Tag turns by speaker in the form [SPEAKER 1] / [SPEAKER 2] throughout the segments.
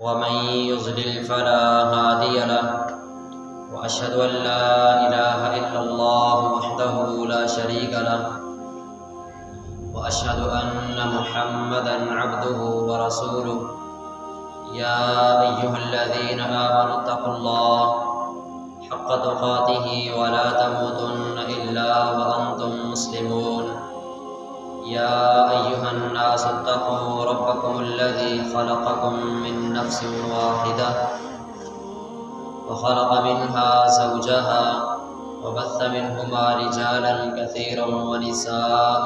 [SPEAKER 1] ومن يضلل فلا هادي له وأشهد أن لا إله إلا الله وحده لا شريك له وأشهد أن محمدا عبده ورسوله يا أيها الذين آمنوا اتقوا الله حق تقاته ولا تموتن إلا وأنتم مسلمون يا أيها الناس اتقوا ربكم الذي خلقكم من نفس واحدة وخلق منها زوجها وبث منهما رجالا كثيرا ونساء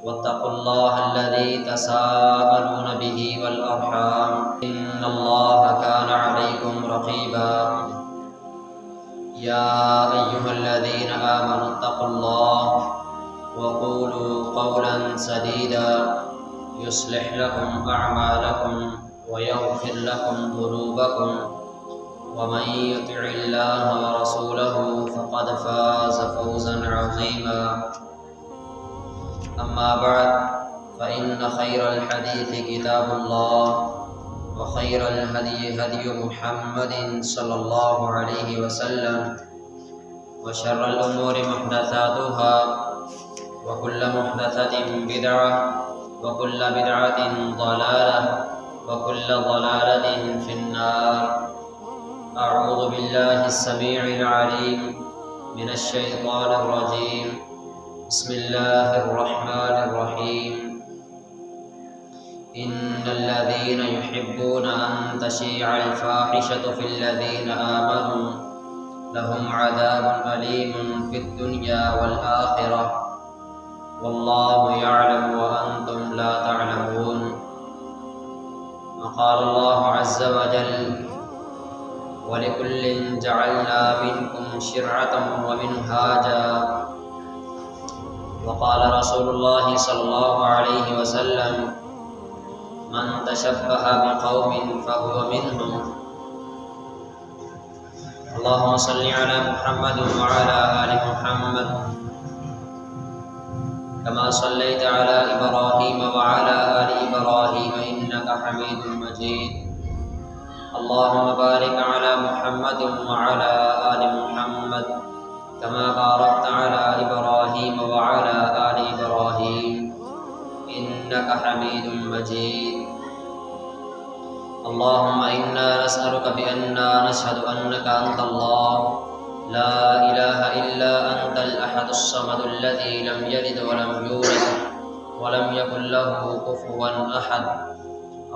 [SPEAKER 1] واتقوا الله الذي تساءلون به والأرحام إن الله كان عليكم رقيبا يا أيها الذين آمنوا اتقوا الله وقولوا قولا سديدا يصلح لكم أعمالكم ويغفر لكم ذنوبكم ومن يطع الله ورسوله فقد فاز فوزا عظيما أما بعد فإن خير الحديث كتاب الله وخير الهدي هدي محمد صلى الله عليه وسلم وشر الأمور محدثاتها وكل محدثة بدعة وكل بدعة ضلالة وكل ضلالة في النار. أعوذ بالله السميع العليم من الشيطان الرجيم. بسم الله الرحمن الرحيم. إن الذين يحبون أن تشيع الفاحشة في الذين آمنوا لهم عذاب أليم في الدنيا والآخرة والله يعلم وأنتم لا تعلمون. وقال الله عز وجل ولكل جعلنا منكم شرعة ومنهاجا. وقال رسول الله صلى الله عليه وسلم من تشبه بقوم فهو منهم. اللهم صل على محمد وعلى آل محمد كما صليت على إبراهيم وعلى آل إبراهيم إنك حميد مجيد. اللهم بارك على محمد وعلى آل محمد كما باركت على إبراهيم وعلى آل إبراهيم إنك حميد مجيد. اللهم إنا نسألك بأننا نشهد أنك أنت الله لا إله إلا أنت الأحد الصمد الذي لم يلد ولم يولد ولم يكن له كفوا أحد.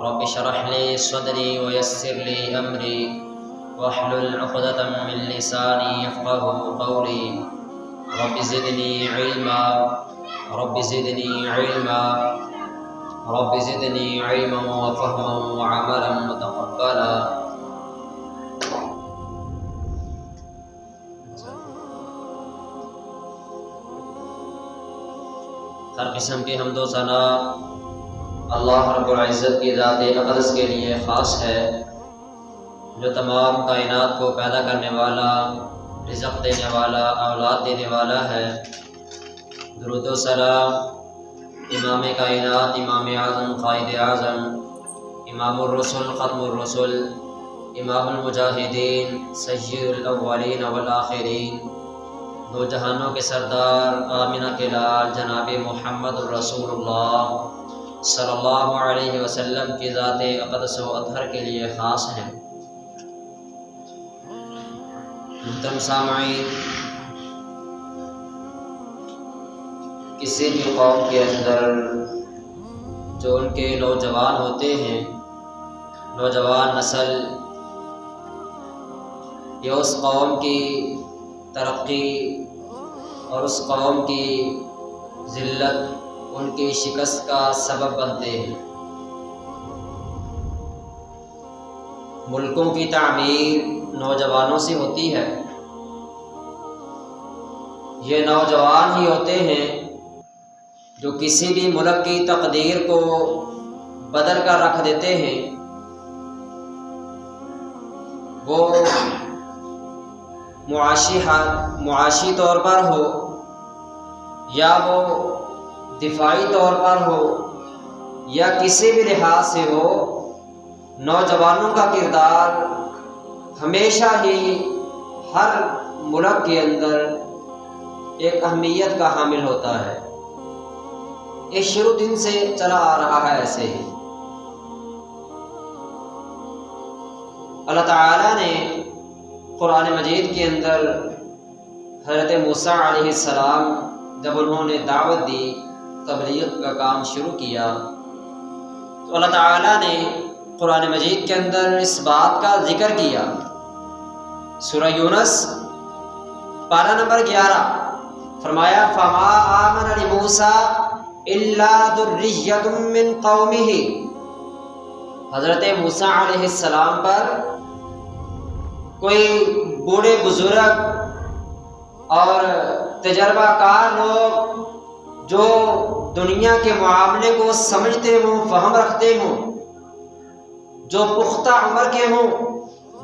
[SPEAKER 1] رب اشرح لي صدري ويسر لي أمري واحلل عقدة من لساني يفقه قولي. رب زدني علما رب زدني علما رب زدني علما وفهما وعملا متقبلا. ہر قسم کی حمد و ثنا اللہ رب العزت کی ذات اقدس کے لیے خاص ہے، جو تمام کائنات کو پیدا کرنے والا، رزق دینے والا، اولاد دینے والا ہے۔ درود و سلام امام کائنات، امام اعظم، قائد اعظم، امام الرسل، ختم الرسل، امام المجاہدین، سید الاولین والآخرین، دو جہانوں کے سردار، آمنہ کے لال، جناب محمد الرسول اللہ صلی اللہ علیہ وسلم کی ذات اقدس و اطہر کے لیے خاص ہیں۔ محترم سامعین، کسی بھی قوم کے اندر جو ان کے نوجوان ہوتے ہیں، نوجوان نسل، یہ اس قوم کی ترقی اور اس قوم کی ذلت، ان کی شکست کا سبب بنتے ہیں۔ ملکوں کی تعمیر نوجوانوں سے ہوتی ہے۔ یہ نوجوان ہی ہوتے ہیں جو کسی بھی ملک کی تقدیر کو بدل کر رکھ دیتے ہیں۔ وہ معاشی طور پر ہو یا وہ دفاعی طور پر ہو یا کسی بھی لحاظ سے ہو، نوجوانوں کا کردار ہمیشہ ہی ہر ملک کے اندر ایک اہمیت کا حامل ہوتا ہے۔ یہ شروع دن سے چلا آ رہا ہے ایسے ہی۔ اللہ تعالیٰ نے قرآن مجید کے اندر حضرت موسیٰ علیہ السلام جب انہوں نے دعوت دی، تبلیغ کا کام شروع کیا، تو اللہ تعالیٰ نے قرآن مجید کے اندر اس بات کا ذکر کیا۔ سورہ یونس پارہ نمبر 11 فرمایا فَمَا آمَنَ لِمُوسَىٰ إِلَّا ذُرِّيَّةٌ مِّن قَوْمِهِ، حضرت موسیٰ علیہ السلام پر کوئی بوڑھے بزرگ اور تجربہ کار لوگ جو دنیا کے معاملے کو سمجھتے ہوں، فہم رکھتے ہوں، جو پختہ عمر کے ہوں،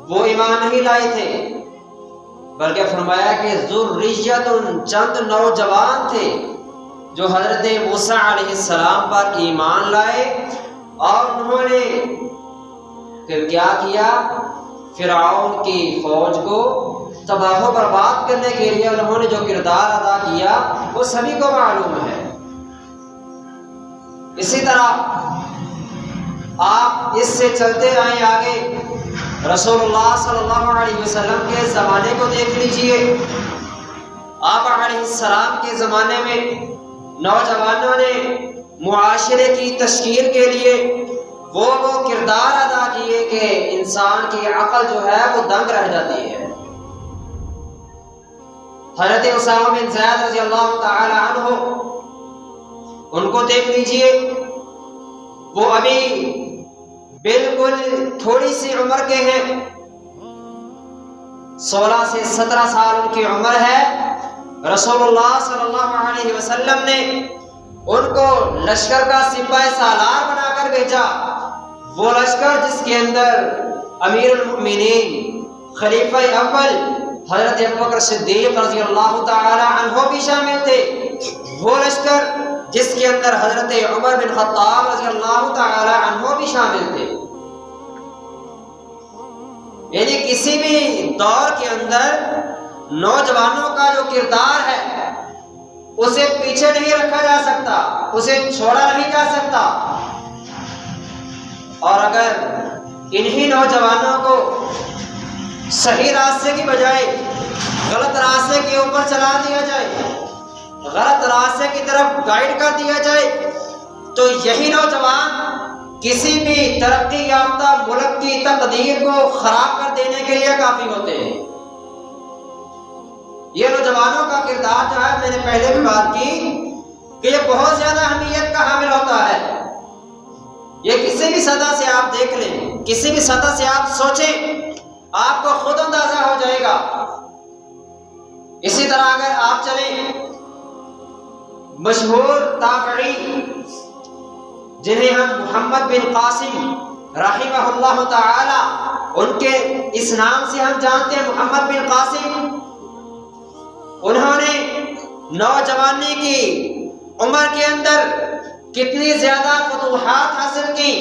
[SPEAKER 1] وہ ایمان نہیں لائے تھے، بلکہ فرمایا کہ ذریۃ، چند نوجوان تھے جو حضرت موسیٰ علیہ السلام پر ایمان لائے، اور انہوں نے پھر کیا کیا؟ فرعون کی فوج کو تباہ و برباد کرنے کے لیے انہوں نے جو کردار ادا کیا وہ سبھی کو معلوم ہے۔ اسی طرح آپ اس سے چلتے آئیں آگے، رسول اللہ صلی اللہ علیہ وسلم کے زمانے کو دیکھ لیجئے۔ آپ علیہ السلام کے زمانے میں نوجوانوں نے معاشرے کی تشکیل کے لیے وہ کردار ادا کیے کہ انسان کی عقل جو ہے وہ دنگ رہ جاتی ہے۔ حضرت اسامہ بن زید رضی اللہ تعالی عنہ، ان کو دیکھ لیجئے، وہ ابھی بالکل تھوڑی سی عمر کے ہیں، 16 سے 17 سال ان کی عمر ہے۔ رسول اللہ صلی اللہ علیہ وسلم نے ان کو لشکر کا سپاہی سالار بنا کر بھیجا، وہ لشکر جس کے اندر امیر المؤمنین خلیفہ اول حضرت ابوبکر صدیق رضی اللہ تعالی عنہ بھی شامل تھے، وہ لشکر جس کے اندر حضرت عمر بن خطاب رضی اللہ تعالی عنہ بھی شامل تھے۔ یعنی کسی بھی دور کے اندر نوجوانوں کا جو کردار ہے اسے پیچھے نہیں رکھا جا سکتا، اسے چھوڑا نہیں جا سکتا، اور اگر انہی نوجوانوں کو صحیح راستے کی بجائے غلط راستے کے اوپر چلا دیا جائے، غلط راستے کی طرف گائیڈ کر دیا جائے، تو یہی نوجوان کسی بھی ترقی یافتہ ملک کی تقدیر کو خراب کر دینے کے لیے کافی ہوتے ہیں۔ یہ نوجوانوں کا کردار جو ہے، میں نے پہلے بھی بات کی کہ یہ بہت زیادہ اہمیت کا حامل ہوتا ہے۔ یہ کسی بھی سطح سے آپ دیکھ لیں، کسی بھی سطح سے آپ سوچیں، آپ کو خود اندازہ ہو جائے گا۔ اسی طرح اگر آپ چلیں، مشہور تابعی جنہیں ہم محمد بن قاسم رحمہ اللہ تعالی، ان کے اس نام سے ہم جانتے ہیں محمد بن قاسم، انہوں نے نوجوانی کی عمر کے اندر کتنی زیادہ فتوحات حاصل کی،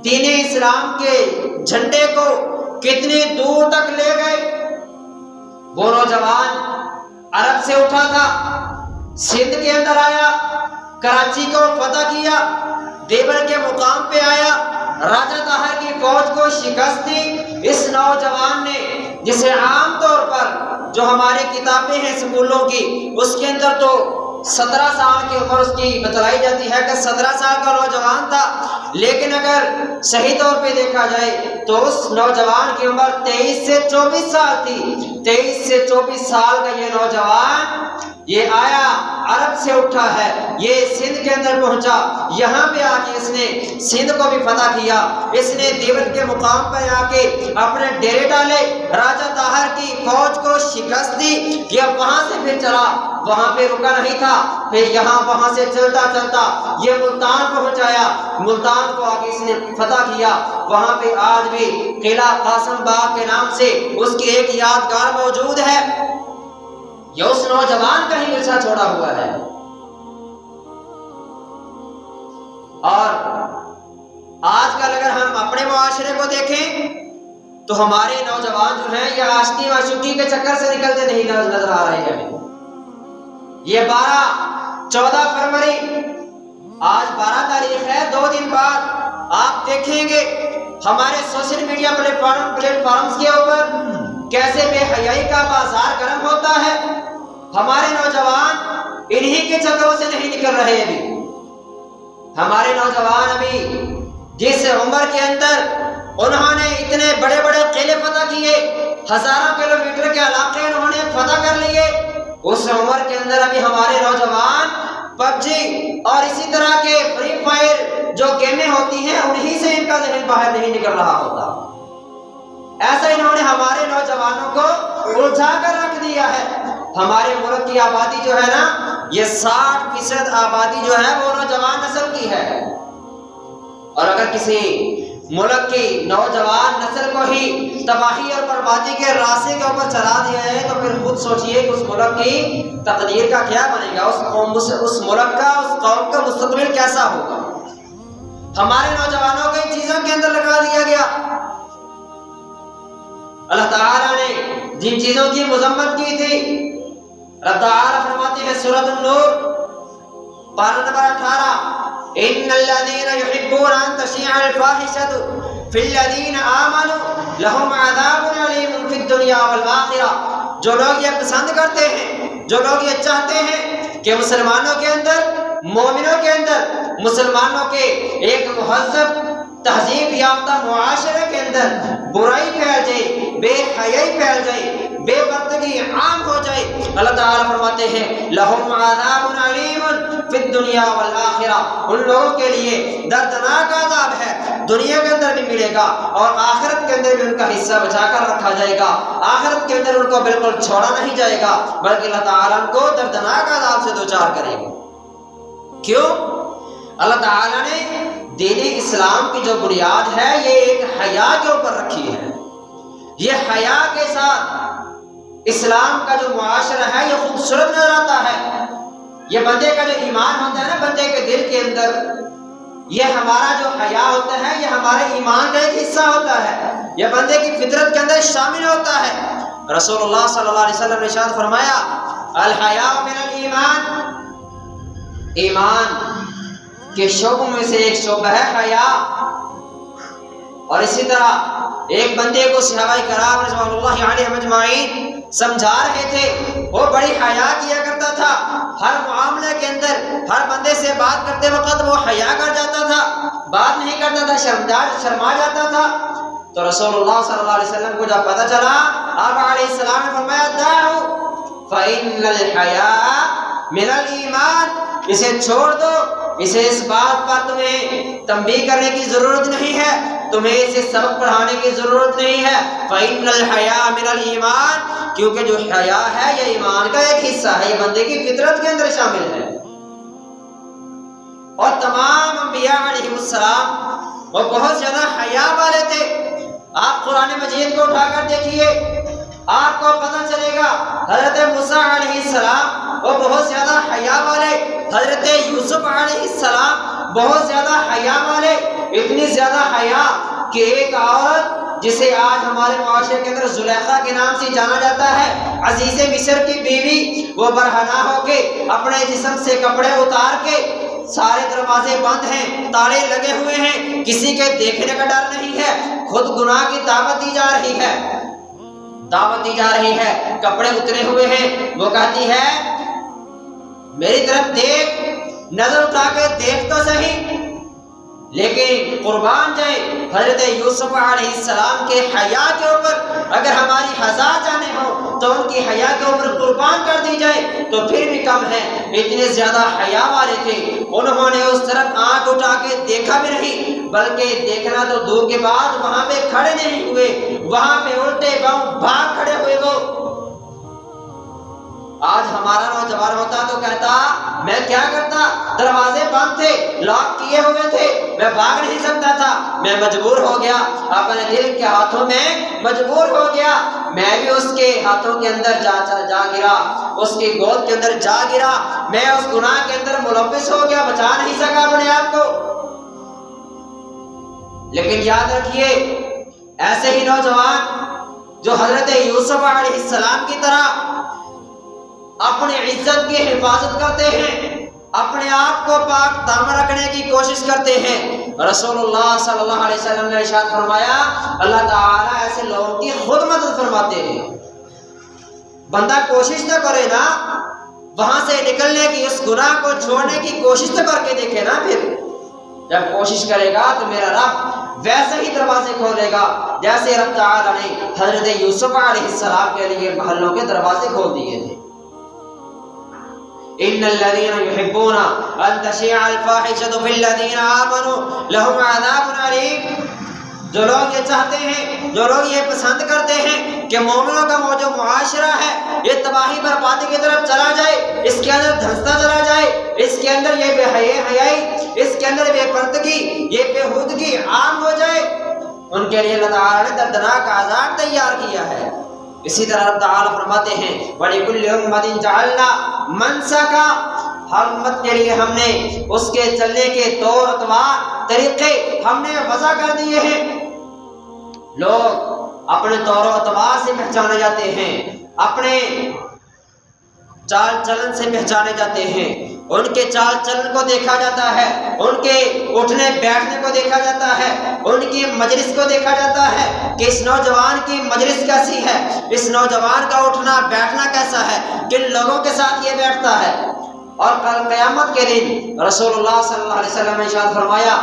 [SPEAKER 1] دین اسلام کے جھنڈے کو کتنی دور تک لے گئے۔ وہ نوجوان عرب سے اٹھا تھا، سندھ کے اندر آیا، کراچی کو فتح کیا، دیوبند کے مقام پہ آیا، راجہ طاہر کی فوج کو شکست دی۔ اس نوجوان نے، جسے عام طور پر جو ہماری کتابیں ہیں سکولوں کی، اس کے اندر تو 17 سال کی عمر اس کی بتلائی جاتی ہے کہ 17 سال کا نوجوان تھا، لیکن اگر صحیح طور پہ دیکھا جائے تو اس نوجوان کی عمر 23 سے 24 سال تھی۔ 23 سے 24 سال کا یہ نوجوان یہ آیا، عرب سے اٹھا ہے، یہ سندھ کے اندر پہنچا، یہاں پہ آ کے اس نے سندھ کو بھی فتح کیا، اس نے دیوبند کے مقام پر آ کے اپنے ڈیرے ڈالے، راجہ طاہر کی فوج کو شکست دی۔ یہ وہاں سے پھر چلا، وہاں پہ رکا نہیں تھا، پھر یہاں وہاں سے چلتا چلتا یہ ملتان پہنچایا، ملتان کو آ کے اس نے فتح کیا۔ وہاں پہ آج بھی قلعہ قاسم باغ کے نام سے اس کی ایک یادگار موجود ہے، یہ اس نوجوان کا ہی ورثہ چھوڑا ہوا ہے۔ اور آج کل اگر ہم اپنے معاشرے کو دیکھیں تو ہمارے نوجوان جو ہیں یہ عاشقی معشوقی کے چکر سے نکلتے نہیں نظر آ رہے ہیں. یہ 14 فروری آج 12 تاریخ ہے، 2 دن بعد آپ دیکھیں گے ہمارے سوشل میڈیا پلیٹ فارمز کے اوپر کیسے بے حیائی کا بازار گرم ہوتا ہے. ہمارے نوجوان انہی کے چکروں سے نہیں نکل رہے. ابھی ہمارے نوجوان ابھی جس عمر کے اندر انہوں نے اتنے بڑے بڑے قلعے فتح کیے، ہزاروں کلومیٹر کے علاقے انہوں نے فتح کر لیے، اس عمر کے اندر ابھی ہمارے نوجوان پب جی اور اسی طرح کے فری فائر جو گیمیں ہوتی ہیں انہی سے ان کا ذہن باہر نہیں نکل رہا ہوتا. ایسا انہوں نے ہمارے نوجوانوں کو الجھا کر رکھ دیا ہے. ہمارے ملک کی آبادی جو ہے نا، یہ 60% آبادی جو ہے وہ نوجوان نسل کی ہے. اور اگر کسی ملک کی نوجوان نسل کو ہی تباہی اور بربادی کے راستے کے اوپر چلا دیا جائے تو پھر خود سوچئے کہ اس ملک کی تقدیر کا کیا بنے گا، اس ملک کا، اس قوم کا مستقبل کیسا ہوگا. ہمارے نوجوانوں کو ان چیزوں کے اندر لگا دیا گیا. اللہ تعالیٰ نے جن چیزوں کی مذمت کی تھی، رب تعالیٰ فرماتے ہیں سورۃ النور پارہ نمبر 18، ان الذين يحبون ان تشيع الفاحشة في الذين آمنوا لهم عذاب أليم في الدنيا والآخرة. جو لوگ یہ پسند کرتے ہیں، جو لوگ یہ چاہتے ہیں کہ مسلمانوں کے اندر، مومنوں کے اندر، مسلمانوں کے ایک مہذب تہذیب یافتہ معاشرے کے اندر برائی پھیل جائے، بے حیائی پھیل جائے، بے پردگی عام ہو جائے، اللہ تعالیٰ فرماتے ہیں لہم عذاب علیم فی الدنیا والآخرہ، ان لوگوں کے لیے دردناک عذاب ہے، دنیا کے اندر بھی ملے گا اور آخرت کے اندر بھی ان کا حصہ بچا کر رکھا جائے گا. آخرت کے اندر ان کو بالکل چھوڑا نہیں جائے گا بلکہ اللہ تعالیٰ ان کو دردناک عذاب سے دوچار کرے گا. کیوں؟ اللہ تعالیٰ نے دین اسلام کی جو بنیاد ہے یہ ایک حیا کے اوپر رکھی ہے. یہ حیا کے ساتھ اسلام کا جو معاشرہ ہے یہ خوبصورت نظر آتا ہے. یہ بندے کا جو ایمان ہوتا ہے نا، بندے کے دل کے اندر، یہ ہمارا جو حیا ہوتا ہے یہ ہمارے ایمان کا ایک حصہ ہوتا ہے، یہ بندے کی فطرت کے اندر شامل ہوتا ہے. رسول اللہ صلی اللہ علیہ وسلم نے ارشاد فرمایا الحیاء من الایمان، ایمان کے شعبوں میں سے ایک شعبہ ہے حیا. اور اسی طرح ایک بندے کو صحابہ کرام رضوان اللہ علیہ مجمعین سمجھا رہے تھے، وہ بڑی حیا کیا کرتا تھا، ہر معاملے کے اندر ہر بندے سے بات کرتے وقت وہ حیا کر جاتا تھا، بات نہیں کرتا تھا، شرما جاتا تھا. تو رسول اللہ صلی اللہ علیہ وسلم کو جب پتہ چلا، آپ علیہ السلام نے فرمایا دعو فإن الحیاء من الایمان، اسے چھوڑ دو، اسے اس بات پر تمہیں تنبیہ کرنے کی ضرورت نہیں ہے، تمہیں اسے سبق پڑھانے کی ضرورت نہیں ہے. فإن الحیاء من الایمان، کیونکہ جو حیا ہے یہ ایمان کا ایک حصہ ہے، یہ بندے کی فطرت کے اندر شامل ہے. اور تمام انبیاء علیہ السلام وہ بہت زیادہ حیا والے تھے. آپ قرآن مجید کو اٹھا کر دیکھیے، آپ کو پتہ چلے گا حضرت موسیٰ علیہ السلام وہ بہت زیادہ حیا والے، حضرت یوسف علیہ السلام بہت زیادہ حیا والے، اتنی زیادہ حیا کہ ایک عورت جسے آج ہمارے معاشرے کے اندر زلیخا کے نام سے جانا جاتا ہے، عزیز مصر کی بیوی، وہ برہنہ ہو کے اپنے جسم سے کپڑے اتار کے، سارے دروازے بند ہیں، تالے لگے ہوئے ہیں، کسی کے دیکھنے کا ڈر نہیں ہے، خود گناہ کی دعوت دی جا رہی ہے، کپڑے اترے ہوئے ہیں. وہ کہتی ہے میری طرف دیکھ، نظر اٹھا کے دیکھ تو صحیح. لیکن قربان جائے حضرت یوسف علیہ السلام کے حیا کے اوپر اگر ہماری ہزار جانیں ہوں تو ان کی حیا کے اوپر قربان کر دی جائے تو پھر بھی کم ہے. اتنے زیادہ حیا والے تھے، انہوں نے اس طرف آنکھ اٹھا کے دیکھا بھی نہیں، بلکہ دیکھنا تو دور کے بعد وہاں پہ کھڑے نہیں ہوئے، وہاں پہ الٹے پاؤں بھاگ کھڑے ہوئے. وہ آج ہمارا نوجوان ہوتا تو کہتا میں کیا کرتا، دروازے بند تھے، لاک کیے ہوئے تھے، میں بھاگ نہیں سکتا تھا، میں مجبور ہو گیا، اپنے دل کے ہاتھوں میں مجبور ہو گیا، میں بھی اس کے ہاتھوں کے اندر جا گرا، اس کی گود کے اندر جا گرا، میں اس گناہ کے اندر ملوث ہو گیا، بچا نہیں سکا اپنے آپ کو. لیکن یاد رکھیے ایسے ہی نوجوان جو حضرت یوسف علیہ السلام کی طرح اپنی عزت کی حفاظت کرتے ہیں، اپنے آپ کو پاک دامن رکھنے کی کوشش کرتے ہیں، رسول اللہ صلی اللہ علیہ وسلم نے ارشاد فرمایا اللہ تعالیٰ ایسے لوگوں کی خود مدد فرماتے ہیں۔ بندہ کوشش تو کرے نا وہاں سے نکلنے کی، اس گناہ کو چھوڑنے کی کوشش تو کر کے دیکھے نا، پھر جب کوشش کرے گا تو میرا رب ویسے ہی دروازے کھولے گا جیسے رب تعالیٰ نے حضرت یوسف علیہ السلام کے لیے محلوں کے دروازے کھول دیے تھے۔ ان الذين يحبون ان تشيع الفاحشة في الذين آمنوا لهم عذاب عليم، جو لوگ یہ چاہتے ہیں، جو لوگ یہ پسند کرتے ہیں کہ مومنوں کا وہ جو معاشرہ ہے یہ تباہی بربادی کی طرف چلا جائے، اس کے اندر دھنستا چلا جائے، اس کے اندر یہ بے حیائی، اس کے اندر بے پردگی، یہ بے ہودگی عام ہو جائے، ان کے لیے اللہ تعالیٰ نے دردناک عذاب تیار کیا ہے۔ اسی طرح رب تعالیٰ فرماتے ہیں وَلِكُلِّ أُمَّةٍ جَعَلْنَا مَنْسَكًا، ہر امت کے لیے ہم نے اس کے چلنے کے طور اطوار طریقے ہم نے وضع کر دیے ہیں۔ لوگ اپنے طور و اطوار سے پہچانے جاتے ہیں، اپنے چال چلن سے پہچانے جاتے ہیں، ان کے چال چلن کو دیکھا جاتا ہے، ان کے اٹھنے بیٹھنے کو دیکھا جاتا ہے، ان کی مجلس کو دیکھا جاتا ہے کہ اس نوجوان کی مجلس کیسی ہے، اس نوجوان کا اٹھنا بیٹھنا کیسا ہے، کن لوگوں کے ساتھ یہ بیٹھتا ہے۔ اور کل قیامت کے دن رسول اللہ صلی اللہ علیہ وسلم نے ارشاد فرمایا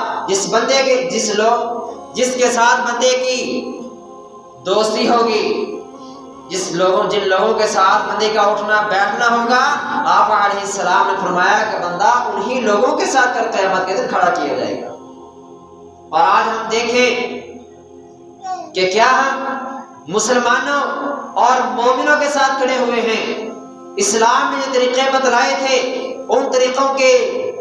[SPEAKER 1] جس کے ساتھ بندے کی دوستی ہوگی، جن لوگوں کے ساتھ بندے کا اٹھنا بیٹھنا ہوگا، آپ علیہ السلام نے فرمایا کہ بندہ انہی لوگوں کے ساتھ کل قیامت کے دن کھڑا کیا جائے گا۔ اور آج ہم دیکھیں کہ کیا ہم مسلمانوں اور مومنوں کے ساتھ کھڑے ہوئے ہیں، اسلام نے جو طریقے بتلائے تھے ان طریقوں کے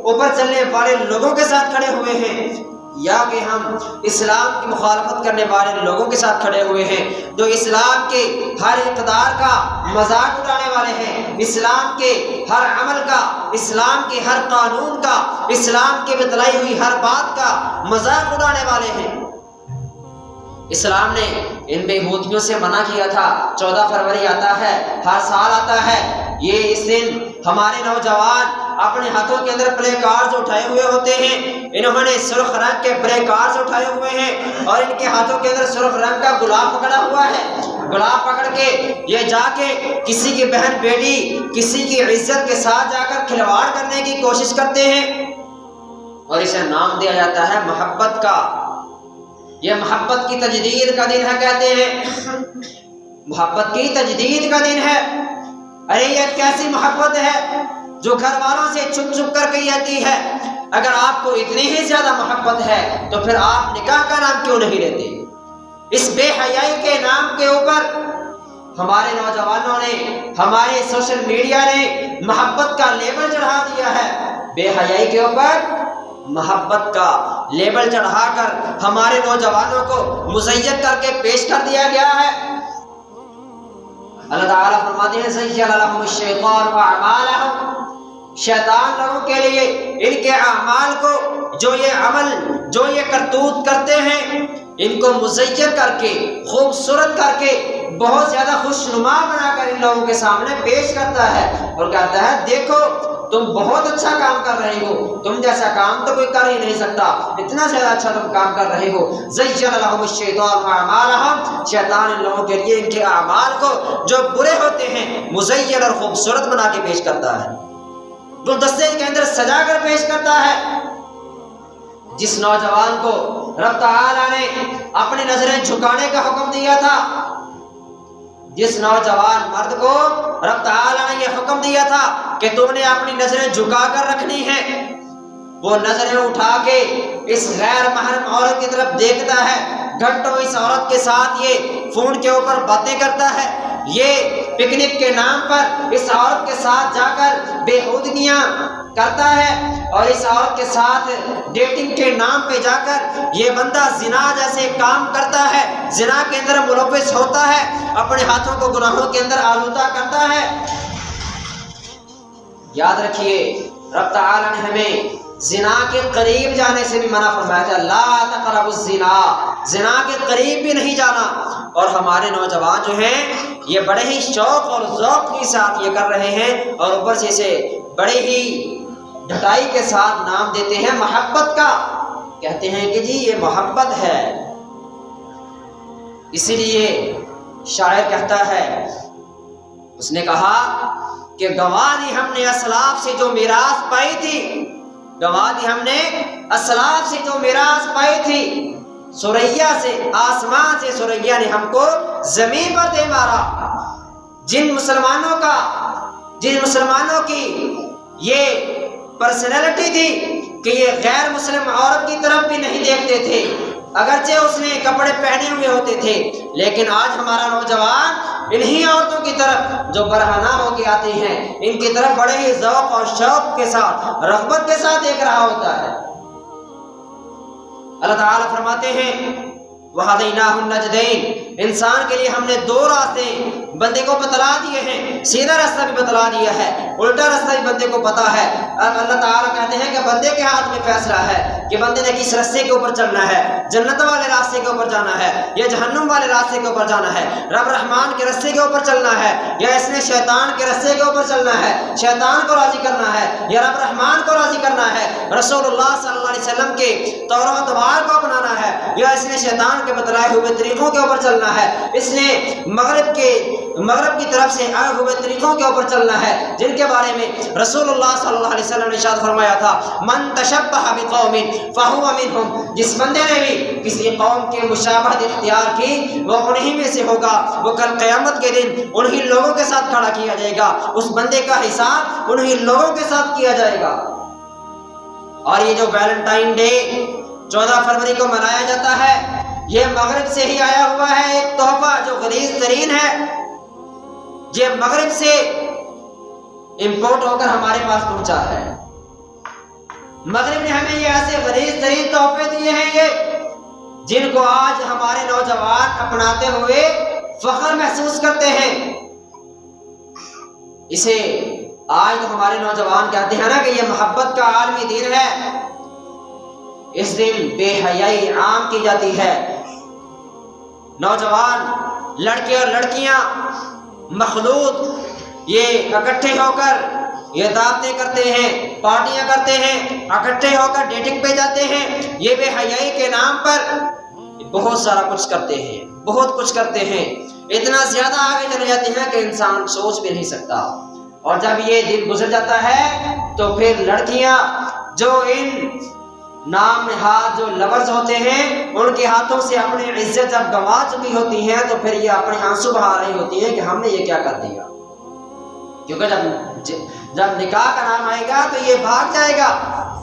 [SPEAKER 1] اوپر چلنے والے لوگوں کے ساتھ کھڑے ہوئے ہیں، یا کہ ہم اسلام کی مخالفت کرنے والے لوگوں کے ساتھ کھڑے ہوئے ہیں جو اسلام کے ہر اقدار کا مذاق اڑانے والے ہیں، اسلام کے ہر عمل کا، اسلام کے ہر قانون کا، اسلام کے بتلائی ہوئی ہر بات کا مذاق اڑانے والے ہیں۔ اسلام نے ان بےہودگیوں سے منع کیا تھا۔ 14 فروری آتا ہے، ہر سال آتا ہے، یہ اس دن ہمارے نوجوان اپنے ہاتھوں کے اندر پلے کارڈز اٹھائے ہوئے ہوتے ہیں، انہوں نے سرخ رنگ کے پلے کارڈز اٹھائے ہوئے ہیں اور ان کے ہاتھوں کے اندر سرخ رنگ کا گلاب پکڑا ہوا ہے۔ گلاب پکڑ کے یہ جا کے کسی کی بہن بیٹی، کسی کی عزت کے ساتھ جا کر کھلواڑ کرنے کی کوشش کرتے ہیں اور اسے نام دیا جاتا ہے محبت کا۔ یہ محبت کی تجدید کا دن ہے، کہتے ہیں محبت کی تجدید کا دن ہے۔ ارے یہ کیسی محبت ہے جو گھر والوں سے چھپ چھپ کر کے آتی ہے؟ اگر آپ کو اتنی ہی زیادہ محبت ہے تو پھر آپ نکاح کا نام کیوں نہیں لیتے؟ اس بے حیائی کے نام کے اوپر ہمارے نوجوانوں نے، ہمارے سوشل میڈیا نے محبت کا لیبل چڑھا دیا ہے۔ بے حیائی کے اوپر محبت کا لیبل چڑھا کر ہمارے نوجوانوں کو مزین کر کے پیش کر دیا گیا ہے۔ اللہ تعالیٰ فرماتے ہیں زین لهم الشیطان اعمالهم، شیطان لوگوں کے لیے ان کے اعمال کو، جو یہ عمل، جو یہ کرتوت کرتے ہیں، ان کو مزین کر کے، خوبصورت کر کے، بہت زیادہ خوشنما بنا کر ان لوگوں کے سامنے پیش کرتا ہے اور کہتا ہے دیکھو تم بہت اچھا کام کر رہے ہو، تم جیسا کام تو کوئی کر ہی نہیں سکتا، اتنا زیادہ اچھا تم کام کر رہے ہو۔ زین لهم الشیطان اعمالهم، شیطان ان لوگوں کے لیے ان کے اعمال کو جو برے ہوتے ہیں مزین اور خوبصورت بنا کے پیش کرتا ہے، گلدستے کے اندر سجا کر پیش کرتا ہے۔ جس نوجوان کو رب تعالیٰ نے اپنی نظریں جھکانے کا حکم دیا تھا، جس نوجوان مرد کو رب تعالیٰ نے یہ حکم دیا تھا کہ تم نے اپنی نظریں جھکا کر رکھنی ہے، وہ نظریں اٹھا کے اس غیر محرم عورت کی طرف دیکھتا ہے، گھنٹوں اس عورت کے ساتھ یہ فون کے اوپر باتیں کرتا ہے، یہ پکنک کے نام پر اس عورت کے ساتھ جا کر بےہودگیاں کرتا ہے اور اس عورت کے ساتھ ڈیٹنگ کے نام پہ جا کر یہ بندہ زنا جیسے کام کرتا ہے، زنا کے اندر ملوث ہوتا ہے، اپنے ہاتھوں کو گناہوں کے اندر آلودہ کرتا ہے۔ یاد رکھیے رب تعالیٰ نے ہمیں
[SPEAKER 2] زنا کے قریب جانے سے بھی منع فرمایا تھا، لا تقربوا الزنا، زنا کے قریب بھی نہیں جانا۔ اور ہمارے نوجوان جو ہیں یہ بڑے ہی شوق اور ذوق کے ساتھ یہ کر رہے ہیں، اور اوپر سے اسے بڑے ہی ڈھٹائی کے ساتھ نام دیتے ہیں محبت کا، کہتے ہیں کہ جی یہ محبت ہے۔ اسی لیے شاعر کہتا ہے، اس نے کہا کہ گنوا دی ہم نے اسلاف سے جو میراث پائی تھی، گنوا دی ہم نے اسلاف سے جو میراث پائی تھی، سریا سے آسمان سے سریا نے ہم کو زمین پر دے مارا۔ جن مسلمانوں کی یہ پرسنالٹی تھی کہ یہ غیر مسلم عورت کی طرف بھی نہیں دیکھتے تھے، اگرچہ اس نے کپڑے پہنے ہوئے ہوتے تھے، لیکن آج ہمارا نوجوان انہی عورتوں کی طرف جو برہنہ ہو کے آتی ہیں، ان کی طرف بڑے ہی ذوق اور شوق کے ساتھ، رغبت کے ساتھ دیکھ رہا ہوتا ہے۔ اللہ تعالیٰ فرماتے ہیں وَهَدَيْنَاهُ النَّجْدَيْنِ، انسان کے لیے ہم نے دو راستے بندے کو بتلا دیے ہیں، سیدھا راستہ بھی بتلا دیا ہے، الٹا راستہ بھی بندے کو پتا ہے۔ اب اللہ تعالیٰ کہتے ہیں کہ بندے کے ہاتھ میں فیصلہ ہے کہ بندے نے کس راستے کے اوپر چلنا ہے، جنت والے راستے کے اوپر جانا ہے یا جہنم والے راستے کے اوپر جانا ہے، رب رحمان کے راستے کے اوپر چلنا ہے یا اس نے شیطان کے راستے کے اوپر چلنا ہے، شیطان کو راضی کرنا ہے یا رب رحمان کو راضی کرنا ہے، رسول اللہ صلی اللہ علیہ وسلم کے طور و اتبار کو اپنانا ہے یا اس نے شیطان کے بتلائے ہوئے طریقوں کے اوپر چلنا ہے، اس نے مغرب کی طرف سے آئے ہوئے طریقوں کے اوپر چلنا ہے، جن کے بارے میں رسول اللہ صلی اللہ علیہ وسلم نے ارشاد فرمایا تھا من تشبہ بقوم فہو منہم، جس بندے نے بھی کسی قوم کے مشابہت اختیار کی وہ انہی میں سے ہوگا، وہ کل قیامت کے دن انہی لوگوں کے ساتھ کھڑا کیا جائے گا، اس بندے کا حساب انہی لوگوں کے ساتھ کیا جائے گا۔ اور یہ جو ویلنٹائن ڈے 14 فروری کو منایا جاتا ہے، یہ مغرب سے ہی آیا ہوا ہے، ایک تحفہ جو غلیظ ترین ہے، یہ مغرب سے امپورٹ ہو کر ہمارے پاس پہنچا ہے۔ مغرب نے ہمیں یہ ایسے غلیظ ترین تحفے دیے ہیں یہ، جن کو آج ہمارے نوجوان اپناتے ہوئے فخر محسوس کرتے ہیں۔ اسے آج تو ہمارے نوجوان کہتے ہیں نا کہ یہ محبت کا عالمی دین ہے، اس دن بے حیائی عام کی جاتی ہے، نوجوان لڑکے اور لڑکیاں مخلوط یہ اکٹھے ہو کر یہ دعوتیں کرتے ہیں، پارٹیاں کرتے ہیں، اکٹھے ہو کر ڈیٹنگ پہ جاتے ہیں، یہ بے حیائی کے نام پر بہت سارا کچھ کرتے ہیں، بہت کچھ کرتے ہیں، اتنا زیادہ آگے چلے جاتے ہیں کہ انسان سوچ بھی نہیں سکتا۔ اور جب یہ دن گزر جاتا ہے تو پھر لڑکیاں جو ان نام نہاد جو لورز ہوتے ہیں ان کے ہاتھوں سے اپنی عزت جب گنوا چکی ہوتی ہیں تو پھر یہ اپنے آنسو بہا رہی ہوتی ہیں کہ ہم نے یہ کیا کر دیا، کیونکہ جب نکاح کا نام آئے گا تو یہ بھاگ جائے گا،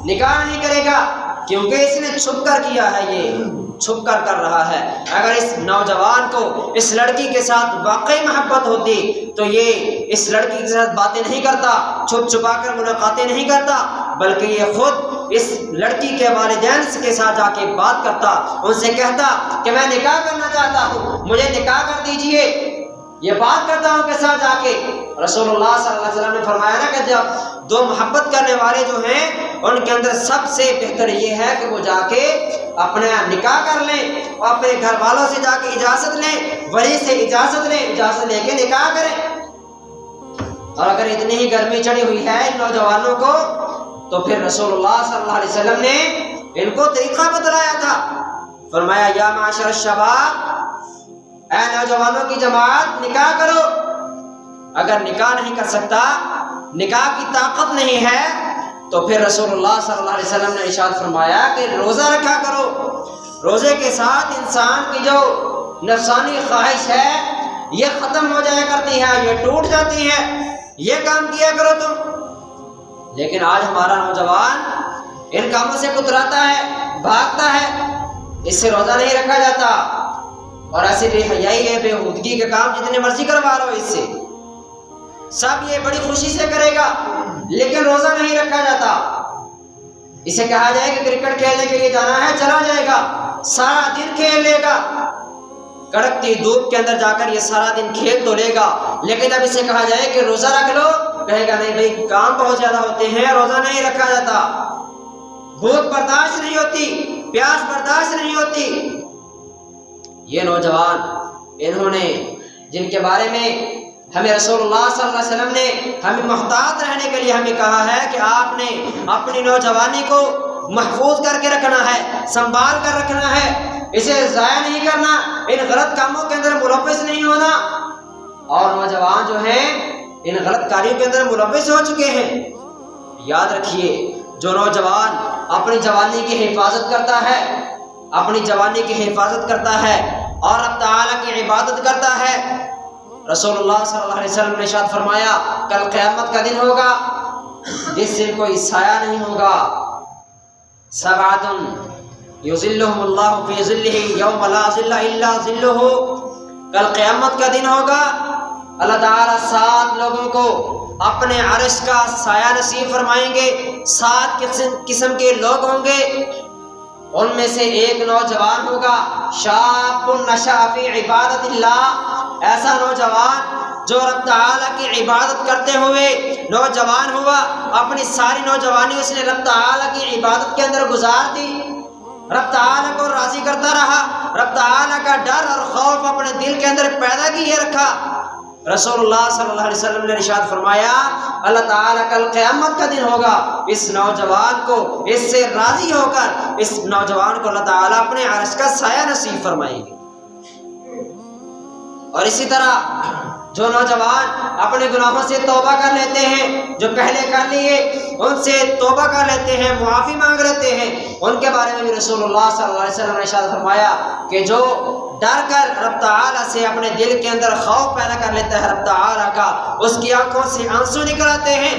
[SPEAKER 2] نکاح نہیں کرے گا، کیونکہ اس نے چھپ کر کیا ہے، یہ چھپ کر کر رہا ہے۔ اگر اس نوجوان کو اس لڑکی کے ساتھ واقعی محبت ہوتی تو یہ اس لڑکی کے ساتھ باتیں نہیں کرتا، چھپ چھپا کر ملاقاتیں نہیں کرتا، بلکہ یہ خود اس لڑکی کے والدین کے ساتھ جا کے بات کرتا، ان سے کہتا کہ میں نکاح کرنا چاہتا ہوں، مجھے نکاح کر دیجئے، یہ بات کرتا ہوں کے ساتھ جا کے۔ رسول اللہ صلی اللہ علیہ وسلم نے فرمایا نا کہ جب دو محبت کرنے والے جو ہیں ان کے اندر سب سے بہتر یہ ہے کہ وہ جا کے اپنا نکاح کر لیں اور اپنے گھر والوں سے جا کے اجازت لیں، ولی سے اجازت لیں، اجازت لے کے نکاح کریں۔ اور اگر اتنی ہی گرمی چڑھی ہوئی ہے ان نوجوانوں کو تو پھر رسول اللہ صلی اللہ علیہ وسلم نے ان کو طریقہ بتلایا تھا، فرمایا یا معاشر الشباب، اے نوجوانوں کی جماعت نکاح کرو۔ اگر نکاح نہیں کر سکتا، نکاح کی طاقت نہیں ہے، تو پھر رسول اللہ صلی اللہ علیہ وسلم نے ارشاد فرمایا کہ روزہ رکھا کرو، روزے کے ساتھ انسان کی جو نفسانی خواہش ہے یہ ختم ہو جایا کرتی ہے، یہ ٹوٹ جاتی ہے، یہ کام کیا کرو تم۔ لیکن آج ہمارا نوجوان ان کاموں سے کتراتا ہے، بھاگتا ہے، اس سے روزہ نہیں رکھا جاتا، اور ایسے بے حیائی ہے، بے ہودگی کے کام جتنے مرضی کروا لو اس سے، سب یہ بڑی خوشی سے کرے گا، لیکن روزہ نہیں رکھا جاتا۔ اسے کہا جائے کہ کرکٹ کھیلنے کے لیے جانا ہے، چلا جائے گا، سارا دن کھیل لے گا، کڑکتی دھوپ کے اندر جا کر یہ سارا دن کھیل تو لے گا، لیکن جب اسے کہا جائے کہ روزہ رکھ لو، کہے گا نہیں بھائی کام بہت زیادہ ہوتے ہیں، روزہ نہیں رکھا جاتا۔ بھوک برداشت نہیں ہوتی، پیاس برداشت نہیں ہوتی۔ یہ نوجوان انہوں نے جن کے بارے میں ہمیں رسول اللہ صلی اللہ علیہ وسلم نے ہمیں محتاط رہنے کے لیے ہمیں کہا ہے کہ آپ نے اپنی نوجوانی کو محفوظ کر کے رکھنا ہے، سنبھال کر رکھنا ہے، اسے ضائع نہیں کرنا، ان غلط کاموں کے اندر ملوث نہیں ہونا۔ اور نوجوان جو ہیں ان غلط کاریوں کے اندر ملوث ہو چکے ہیں۔ یاد رکھیے، جو نوجوان اپنی جوانی کی حفاظت کرتا ہے، اپنی جوانی کی حفاظت کرتا ہے اور رب تعالیٰ کی عبادت کرتا ہے، رسول اللہ صلی اللہ علیہ وسلم نے ارشاد فرمایا کل قیامت کا دن ہوگا جس سے کوئی سایہ نہیں ہوگا۔ سبعۃ یظلھم اللہ فی ظلہ یوم لا ظل الا ظلہ، کل قیامت کا دن ہوگا، اللہ تعالیٰ 7 لوگوں کو اپنے عرش کا سایہ نصیب فرمائیں گے۔ 7 قسم کے لوگ ہوں گے، ان میں سے ایک نوجوان ہوگا، شاب نشأ فی عبادت اللہ، ایسا نوجوان جو رب تعالیٰ کی عبادت کرتے ہوئے نوجوان ہوا، اپنی ساری نوجوانی اس نے رب تعالیٰ کی عبادت کے اندر گزار دی، رب تعالیٰ کو راضی کرتا رہا، رب تعالیٰ کا ڈر اور خوف اپنے دل کے اندر پیدا کیے رکھا۔ رسول اللہ صلی اللہ علیہ وسلم نے ارشاد فرمایا اللہ تعالیٰ کل قیامت کا دن ہوگا، اس نوجوان کو اس سے راضی ہو کر اس نوجوان کو اللہ تعالیٰ اپنے عرش کا سایہ نصیب فرمائیں گے۔ اور اسی طرح جو نوجوان اپنے گناہوں سے توبہ کر لیتے ہیں، جو پہلے کر لیے ان سے توبہ کر لیتے ہیں، معافی مانگ لیتے ہیں، ان کے بارے میں بھی رسول اللہ صلی اللہ علیہ وسلم نے ارشاد فرمایا کہ جو ڈر کر رب تعالیٰ سے اپنے دل کے اندر خوف پیدا کر لیتا ہے رب تعالیٰ کا، اس کی آنکھوں سے آنسو نکل آتے ہیں۔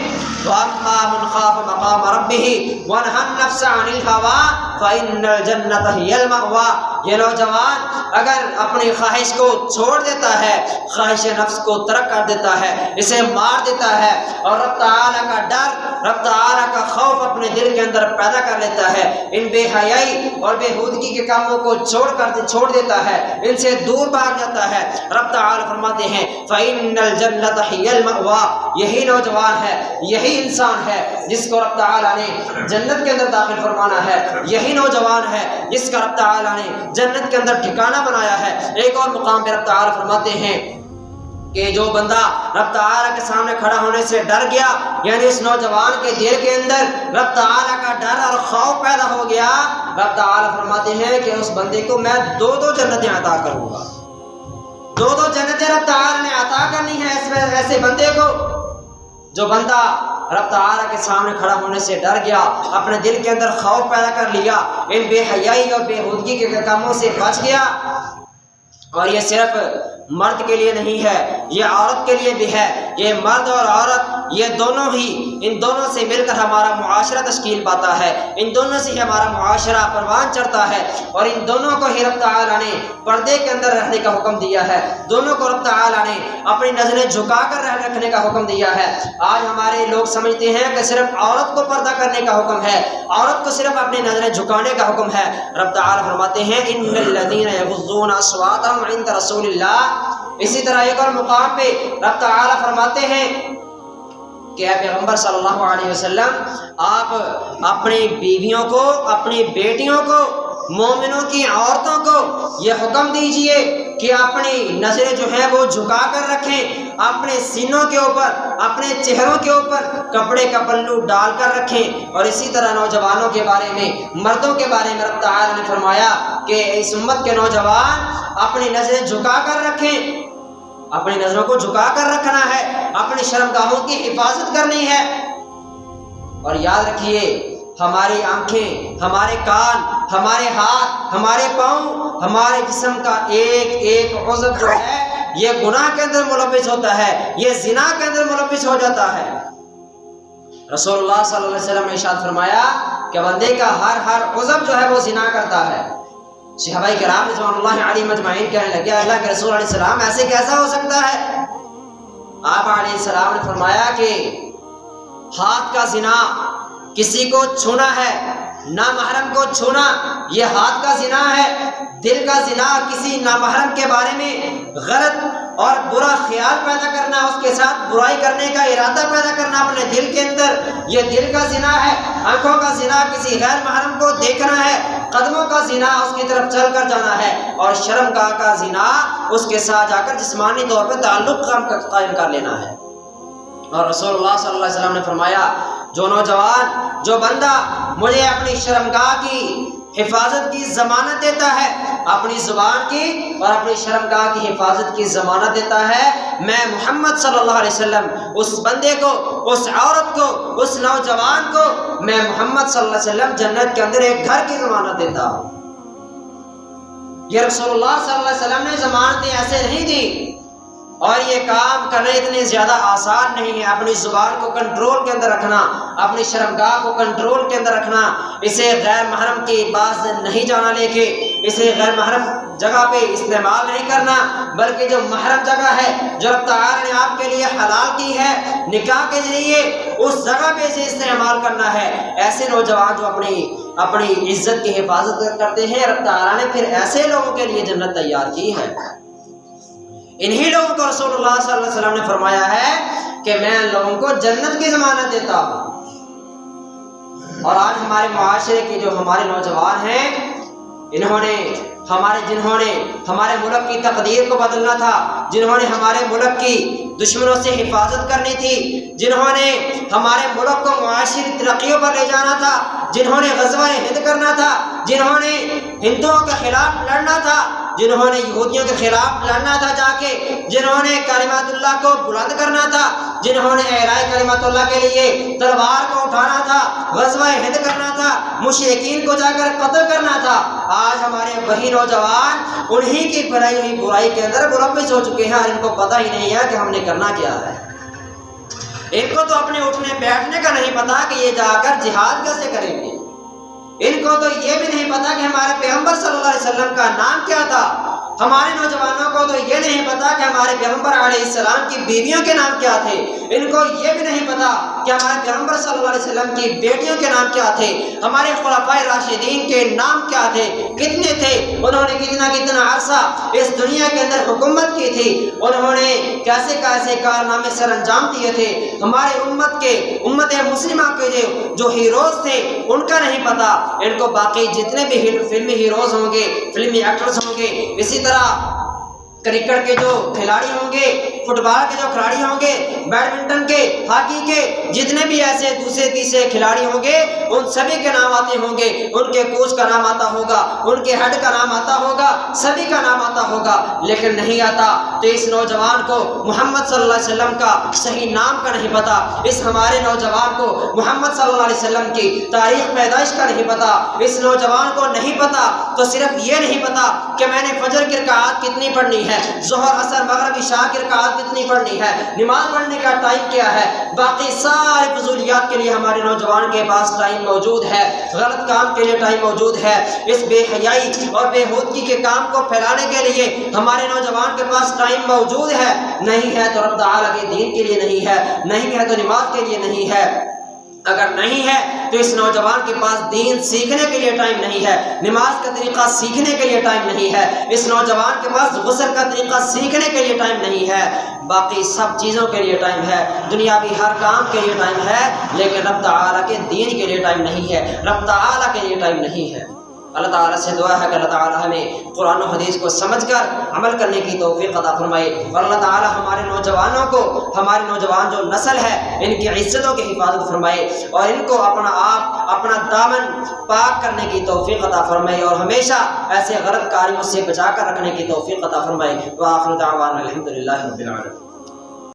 [SPEAKER 2] وَأَمَّا مَنْ خَافَ مَقَامَ رَبِّهِ وَنَهَى النَّفْسَ عَنِ الْهَوَىٰ فَإِنَّ الْجَنَّةَ هِيَ الْمَأْوَىٰ، یہ نوجوان اگر اپنی خواہش کو چھوڑ دیتا ہے، خواہش نفس کو ترک کر دیتا ہے، اسے مار دیتا ہے اور رب تعالیٰ کا ڈر، رب تعالیٰ کا خوف اپنے دل کے اندر پیدا کر لیتا ہے، ان بے حیائی اور بے ہودگی کے کاموں کو چھوڑ دیتا ہے، ان سے دور بھاگ جاتا ہے، رب تعالیٰ فرماتے ہیں فَإِنَّ الْجَنَّةَ هِيَ الْمَأْوَىٰ، یہی نوجوان ہے، یہی انسان ہے جس کو رب تعالیٰ نے جنت کے اندر داخل فرمانا ہے، یہی نوجوان ہے جس کا رب تعالیٰ نے جنت کے اندر ٹھکانہ بنایا ہے۔ ایک اور مقام پہ رب تعالیٰ فرماتے ہیں کہ جو بندہ رب تعالیٰ کے سامنے کھڑا ہونے سے ڈر گیا، یعنی اس نوجوان کے دل کے اندر رب تعالیٰ کا ڈر اور خوف پیدا ہو گیا، رب تعالیٰ فرماتے ہیں کہ اس بندے کو میں 2 جنتیں عطا کروں گا۔ 2 جنتیں رب تعالیٰ نے عطا کرنی ہے ایسے بندے کو جو بندہ رب تعالیٰ کے سامنے کھڑا ہونے سے ڈر گیا، اپنے دل کے اندر خوف پیدا کر لیا، ان بے حیائی اور بے ہودگی کے کاموں سے بچ گیا۔ اور یہ صرف مرد کے لیے نہیں ہے، یہ عورت کے لیے بھی ہے، یہ مرد اور عورت یہ دونوں ہی، ان دونوں سے مل کر ہمارا معاشرہ تشکیل پاتا ہے، ان دونوں سے ہی ہمارا معاشرہ پروان چڑھتا ہے، اور ان دونوں کو ہی رب تعالیٰ نے پردے کے اندر رہنے کا حکم دیا ہے، دونوں کو رب تعالیٰ نے اپنی نظریں جھکا کر رکھنے کا حکم دیا ہے۔ آج ہمارے لوگ سمجھتے ہیں کہ صرف عورت کو پردہ کرنے کا حکم ہے، عورت کو صرف اپنی نظریں جھکانے کا حکم ہے۔ رب تعالیٰ فرماتے ہیں ان الذین یغضون اصواتهم عند رسول اللہ۔ اسی طرح ایک اور مقام پہ رب تعالیٰ فرماتے ہیں کہ اے پیغمبر صلی اللہ علیہ وسلم آپ اپنی بیویوں کو، اپنی بیٹیوں کو، مومنوں کی عورتوں کو یہ حکم دیجئے کہ اپنی نظریں جو ہیں وہ جھکا کر رکھیں، اپنے سینوں کے اوپر، اپنے چہروں کے اوپر کپڑے کا پلو ڈال کر رکھیں۔ اور اسی طرح نوجوانوں کے بارے میں، مردوں کے بارے میں رب تعالیٰ نے فرمایا کہ اس امت کے نوجوان اپنی نظریں جھکا کر رکھیں، اپنی نظروں کو جھکا کر رکھنا ہے، اپنی شرمگاہوں کی حفاظت کرنی ہے۔ اور یاد رکھیے ہماری آنکھیں، ہمارے کان، ہمارے ہاتھ، ہمارے پاؤں، ہمارے جسم کا ایک ایک عضو جو ہے یہ گناہ کے اندر ملوث ہوتا ہے، یہ زنا کے اندر ملوث ہو جاتا ہے۔ رسول اللہ صلی اللہ علیہ وسلم نے ارشاد فرمایا کہ بندے کا ہر عضو جو ہے وہ زنا کرتا ہے۔ صحابہ کرام رضوان اللہ علیہم اجمعین کہنے لگے اللہ کے رسول علیہ السلام ایسے کیسا ہو سکتا ہے؟ آپ علیہ السلام نے فرمایا کہ ہاتھ کا زنا کسی کو چھونا ہے، نامحرم کو چھونا یہ ہاتھ کا زنا ہے، دل کا زنا کسی نامحرم کے بارے میں غلط اور برا خیال پیدا کرنا، اس کے ساتھ برائی کرنے کا ارادہ پیدا کرنا اپنے دل کے اندر، یہ دل کا زنا ہے۔ آنکھوں کا زنا کسی غیر محرم کو دیکھنا ہے، قدموں کا زنا اس کی طرف چل کر جانا ہے، اور شرمگاہ کا زنا اس کے ساتھ جا کر جسمانی طور پہ تعلق قائم کر لینا ہے۔ اور رسول اللہ صلی اللہ علیہ وسلم نے فرمایا جو نوجوان، جو بندہ مجھے اپنی شرمگاہ کی حفاظت کی ضمانت دیتا ہے، اپنی زبان کی اور اپنی شرمگاہ کی حفاظت کی ضمانت دیتا ہے، میں محمد صلی اللہ علیہ وسلم اس بندے کو، اس عورت کو، اس نوجوان کو میں محمد صلی اللہ علیہ وسلم جنت کے اندر ایک گھر کی ضمانت دیتا ہوں۔ یہ رسول اللہ صلی اللہ علیہ وسلم نے ضمانتیں ایسے نہیں دی، اور یہ کام کرنا اتنے زیادہ آسان نہیں ہے۔ اپنی زبان کو کنٹرول کے اندر رکھنا، اپنی شرمگاہ کو کنٹرول کے اندر رکھنا، اسے غیر محرم کے پاس نہیں جانا، لے کے اسے غیر محرم جگہ پہ استعمال نہیں کرنا، بلکہ جو محرم جگہ ہے جو رب تعالی نے آپ کے لیے حلال کی ہے نکاح کے ذریعے، اس جگہ پہ اسے استعمال کرنا ہے۔ ایسے نوجوان جو اپنی عزت کی حفاظت کرتے ہیں، رب تعالی نے پھر ایسے لوگوں کے لیے جنت تیار کی ہے۔ انہی لوگوں کو رسول اللہ صلی اللہ علیہ وسلم نے فرمایا ہے کہ میں ان لوگوں کو جنت کی ضمانت دیتا ہوں۔ اور آج ہمارے معاشرے کے جو ہمارے نوجوان ہیں، جنہوں نے ہمارے ملک کی تقدیر کو بدلنا تھا، جنہوں نے ہمارے ملک کی دشمنوں سے حفاظت کرنی تھی، جنہوں نے ہمارے ملک کو معاشری ترقیوں پر لے جانا تھا، جنہوں نے غزوہ ہند کرنا تھا، جنہوں نے ہندوؤں کے خلاف لڑنا تھا، جنہوں نے یہودیوں کے خلاف لڑنا تھا جا کے، جنہوں نے کلمات اللہ کو بلند کرنا تھا، جنہوں نے اعلاء کلمات اللہ کے لیے تلوار کو اٹھانا تھا، غزوہ ہند کرنا تھا، مشرکین کو جا کر قتل کرنا تھا، آج ہمارے وہی نوجوان انہی کی پھیلائی ہوئی برائی کے اندر ملوث ہو چکے ہیں، اور ان کو پتہ ہی نہیں ہے کہ ہم نے کرنا کیا ہے۔ ان کو تو اپنے اٹھنے بیٹھنے کا نہیں پتا کہ یہ جا کر جہاد کیسے کریں گے، ان کو تو یہ بھی نہیں پتا کہ ہمارے پیغمبر صلی اللہ علیہ وسلم کا نام کیا تھا، ہمارے نوجوانوں کو تو یہ نہیں پتا کہ ہمارے پیغمبر علیہ السلام کی بیویوں کے نام کیا تھے، ان کو یہ بھی نہیں پتا کہ ہمارے پیغمبر صلی اللہ علیہ وسلم کی بیٹیوں کے نام کیا تھے، ہمارے خلفائے راشدین کے نام کیا تھے، کتنے تھے، انہوں نے کتنا عرصہ اس دنیا کے اندر حکومت کی تھی، انہوں نے کیسے کیسے کارنامے سر انجام دیے تھے، ہمارے امت مسلمہ کے جو ہیروز تھے ان کا نہیں پتا، ان کو باقی جتنے بھی فلمی ہیروز ہوں گے، فلمی ایکٹرز ہوں گے، اسی طرح کرکٹ کے جو کھلاڑی ہوں گے، فٹ بال کے جو کھلاڑی ہوں گے، بیڈمنٹن کے، ہاکی کے جتنے بھی ایسے دوسرے تیسرے کھلاڑی ہوں گے، ان سبھی کے نام آتے ہوں گے، ان کے کوچ کا نام آتا ہوگا، ان کے ہیڈ کا نام آتا ہوگا، سبھی کا نام آتا ہوگا، لیکن نہیں آتا تو اس نوجوان کو محمد صلی اللہ علیہ وسلم کا صحیح نام کا نہیں پتا، اس ہمارے نوجوان کو محمد صلی اللہ علیہ وسلم کی تاریخ پیدائش کا نہیں پتا، اس نوجوان کو نہیں پتا تو صرف یہ نہیں پتا کہ میں نے فجر کی رکعات کتنی پڑھنی ہے، ظہر عصر مغرب عشاء کی رکعات کتنی پڑھنی ہے، نماز پڑھنے کا ٹائم کیا ہے، باقی سارے فضولیات کے لیے ہمارے نوجوان کے پاس ٹائم موجود ہے، غلط کام کے لیے ٹائم موجود ہے، اس بے حیائی اور بے ہودگی کے کام کو پھیلانے کے لیے ہمارے نوجوان کے پاس ٹائم موجود ہے، نہیں ہے تو رب تعالیٰ کے دین کے لیے نہیں ہے، نہیں ہے تو نماز کے لیے نہیں ہے، اگر نہیں ہے تو اس نوجوان کے پاس دین سیکھنے کے لیے ٹائم نہیں ہے، نماز کا طریقہ سیکھنے کے لیے ٹائم نہیں ہے، اس نوجوان کے پاس غسل کا طریقہ سیکھنے کے لیے ٹائم نہیں ہے، باقی سب چیزوں کے لیے ٹائم ہے، دنیاوی ہر کام کے لیے ٹائم ہے، لیکن رب تعالیٰ کے دین کے لیے ٹائم نہیں ہے، رب تعالیٰ کے لیے ٹائم نہیں ہے۔ اللہ تعالیٰ سے دعا ہے کہ اللہ تعالیٰ ہمیں قرآن و حدیث کو سمجھ کر عمل کرنے کی توفیق عطا فرمائے، اور اللہ تعالیٰ ہمارے نوجوانوں کو، ہمارے نوجوان جو نسل ہے ان کی عزتوں کی حفاظت فرمائے، اور ان کو اپنا دامن پاک کرنے کی توفیق عطا فرمائے، اور ہمیشہ ایسے غلط کاریوں سے بچا کر رکھنے کی توفیق عطا فرمائے۔ وآخر دعوانا الحمدللہ رب العالمین۔